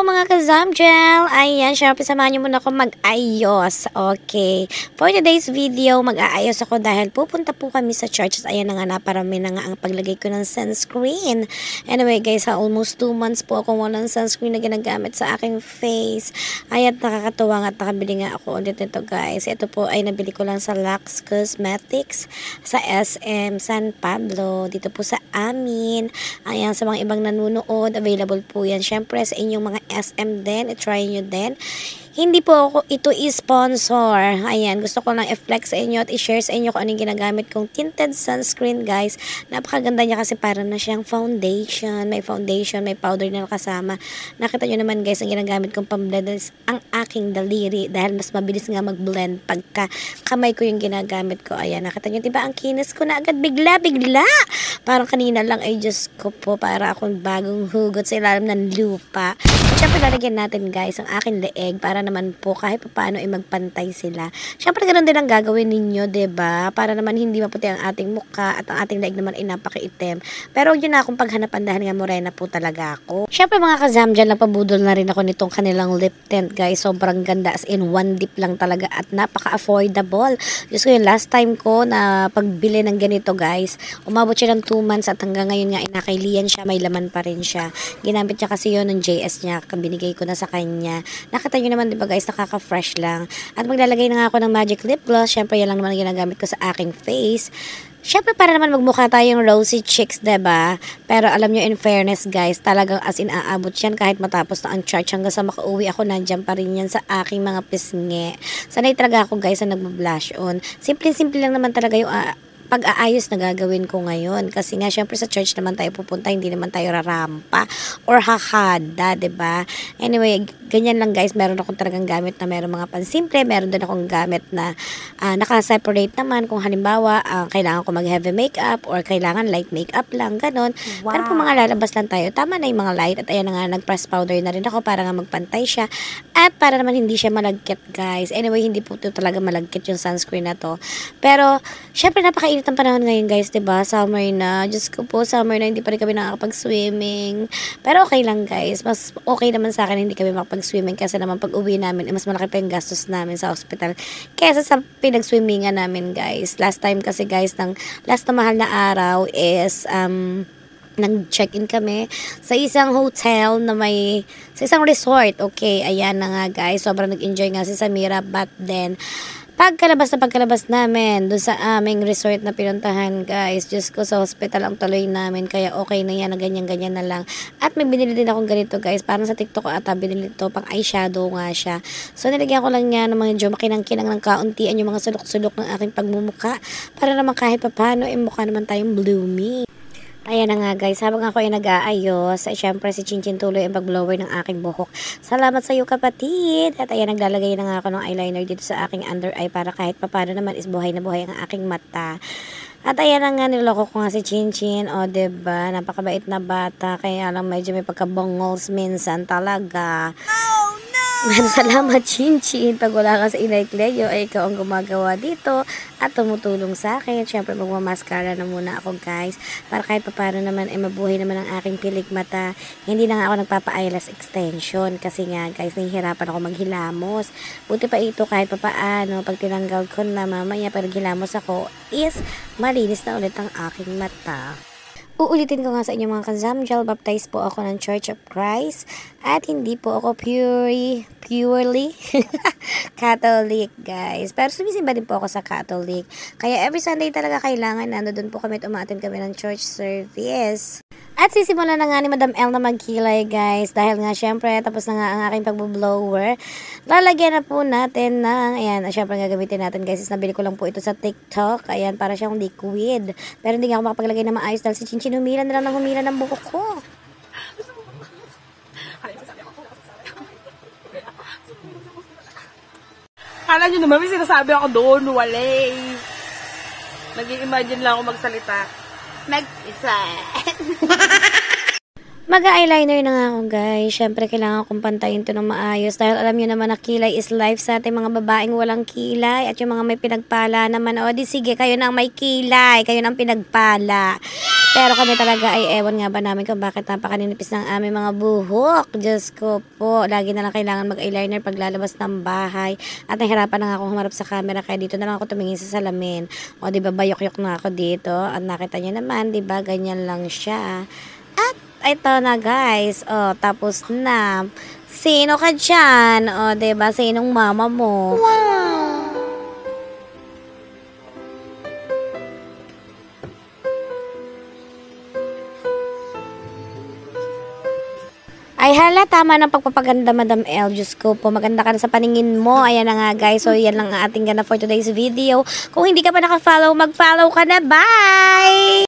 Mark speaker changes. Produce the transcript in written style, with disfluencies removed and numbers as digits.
Speaker 1: Hello mga ka-Zamgel! Ayan, syempre samahan niyo muna ako mag-ayos. Okay. For today's video, mag-aayos ako dahil pupunta po kami sa church. Ayan na nga, naparami na nga ang paglagay ko ng sunscreen. Anyway guys, almost 2 months po ako walang sunscreen na ginagamit sa aking face. Ayan, nakakatuwa nga at nakabili nga ako ulit nito guys. Ito po ay nabili ko lang sa Lux Cosmetics sa SM San Pablo. Dito po sa amin. Ayan, sa mga ibang nanonood, available po yan. Syempre sa inyong mga SM din, i-try nyo din. Hindi po ako ito i-sponsor. Ayan, gusto ko lang i-flex sa inyo at i-share sa inyo kung anong ginagamit kong tinted sunscreen, guys. Napakaganda niya kasi para na siyang foundation. May foundation, may powder na kasama. Nakita nyo naman, guys, ang ginagamit kong pamblend is ang aking daliri dahil mas mabilis nga mag-blend pagka kamay ko yung ginagamit ko. Ayan, nakita nyo, diba ang kinis ko na agad bigla-bigla. Parang kanina lang ay Diyos ko po, para akong bagong hugot sa ilalim ng lupa. Siyempre, lalagyan natin, guys, ang aking leeg para naman po kahit paano ay magpantay sila. Siyempre, ganoon din ang gagawin ninyo, 'di ba? Para naman hindi maputi ang ating mukha at ang ating leeg naman ay napakaitim. Pero yun na akong paghanapan dahil nga morena po talaga ako. Siyempre, mga ka-Zamgel, nagpabudol na rin ako nitong kanilang lip tint, guys. Sobrang ganda, as in one dip lang talaga at napaka-affordable. Just ko yung last time ko na pagbili ng ganito, guys. Umabot siya ng 2 months at hanggang ngayon nga inakailian siya, may laman pa rin siya. Ginamit niya kasi yun ng JS niya, binigay ko na sa kanya. Nakita nyo naman, diba guys, nakaka-fresh lang. At maglalagay na nga ako ng magic lip gloss. Syempre, yan lang naman ang ginagamit ko sa aking face. Syempre, para naman magmukha tayong rosy cheeks, diba? Pero alam nyo, in fairness, guys, talagang as in aabot yan kahit matapos na ang church. Hanggang sa makauwi ako, nandiyan pa rin yan sa aking mga pisngi. Sanay talaga ako, guys, na nagbo-blush on. Simple-simple lang naman talaga yung pag-aayos na gagawin ko ngayon. Kasi nga, syempre sa church naman tayo pupunta, hindi naman tayo rarampa or hakada, diba? Anyway, ganyan lang guys, meron akong talagang gamit na meron mga pansimple, meron din akong gamit na naka-separate naman kung halimbawa, kailangan ko mag-heavy makeup or kailangan light makeup lang, ganon. Wow. Pero kung mga lalabas lang tayo, tama na yung mga light at ayan na nga, nag-press powder na rin ako para nga magpantay siya at para naman hindi siya malagkit guys. Anyway, hindi po ito talaga malagkit yung sunscreen na to. Pero, syempre napakainit ang panahon ngayon guys, diba? Summer na. Diyos ko po, summer na, hindi pa rin kami nakakapag-swimming. Pero okay lang guys. Mas okay naman sa akin hindi kami makapag-swimming kasi naman pag uwi namin, mas malaki pa yung gastos namin sa hospital kesa sa pinag-swimmingan namin guys. Last time kasi guys, last na mahal na araw is nag-check-in kami sa isang hotel na sa isang resort. Okay, ayan na nga guys. Sobrang nag-enjoy nga si Samira, but then pagkalabas namin doon sa aming resort na pinuntahan guys, Diyos ko, sa hospital ang tuloy namin, kaya okay na yan, na ganyan-ganyan na lang. At may binili din akong ganito guys, parang sa TikTok ko ata binili ito, pang eyeshadow nga siya. So nilagyan ko lang yan ng mga makinang-kinang ng kauntian yung mga sulok-sulok ng aking pagmumukha para naman kahit papano mukha naman tayong bloomy. Ayan na nga guys, habang ako ay nag-aayos, ay syempre si Chinchin tuloy ang pag-blower ng aking buhok. Salamat sa iyo kapatid! At ayan, naglalagay na nga ako ng eyeliner dito sa aking under eye para kahit papano naman is buhay na buhay ang aking mata. At ayan na nga, niloko ko nga si Chinchin. O diba, napakabait na bata, kaya lang medyo may pagkabongols minsan talaga. Salamat Chinchin. Pag wala ka sa Inay Cleo, ay ikaw ang gumagawa dito at tumutulong sa akin. Siyempre magmamaskara na muna ako guys, para kahit paano naman ay mabuhay naman ang aking pilik mata. Hindi na nga ako nagpapa-eyelash extension kasi nga guys, nahihirapan ako maghilamos. Buti pa ito kahit paano, pag tinanggal ko na mamaya pag naghilamos ako is malinis na ulit ang aking mata. Uulitin ko nga sa inyo mga ka-Zamgel, baptized po ako ng Church of Christ at hindi po ako purely Catholic guys. Pero sumisimba din po ako sa Catholic. Kaya every Sunday talaga kailangan doon po kami at umattend kami ng church service. At sisimulan na nga ni Madam El na magkilay guys, dahil nga syempre tapos na nga ang aking pag-blower. Lalagyan na po natin ng, ayan, syempre gagamitin natin guys, is nabili ko lang po ito sa TikTok. Ayan, para siyang liquid. Pero hindi nga ako makapaglagay na maayos dahil si Chinchin humila na lang ng humila ng buhok ko.
Speaker 2: Kala nyo naman, may sinasabi ako doon, walay. Nag-i-imagine lang ako magsalita. Mag-isa.
Speaker 1: Mag-eyeliner na nga ako, guys. Syempre, kailangan kong pantayin to ng maayos. Dahil alam nyo naman na kilay is life sa ating mga babaeng walang kilay. At yung mga may pinagpala naman, o di sige, kayo na ang may kilay. Kayo na ang pinagpala. Pero kami talaga ay ewan nga ba namin kung bakit napakaninipis ng aming mga buhok. Diyos ko po. Lagi na lang kailangan mag-eyeliner pag lalabas ng bahay. At nahirapan na nga akong humarap sa camera. Kaya dito na lang ako tumingin sa salamin. O diba, bayok-yok na ako dito. At nakita nyo naman, diba, ganyan lang siya. At ito na guys, tapos na. Sino ka dyan? Diba, sinong mama mo? Wow! Ay hala, tama ng pagpapaganda, Madam El. Diyos ko po, maganda ka na sa paningin mo. Ayan na nga guys, so yan lang ang ating gana for today's video. Kung hindi ka pa naka-follow, mag-follow ka na. Bye!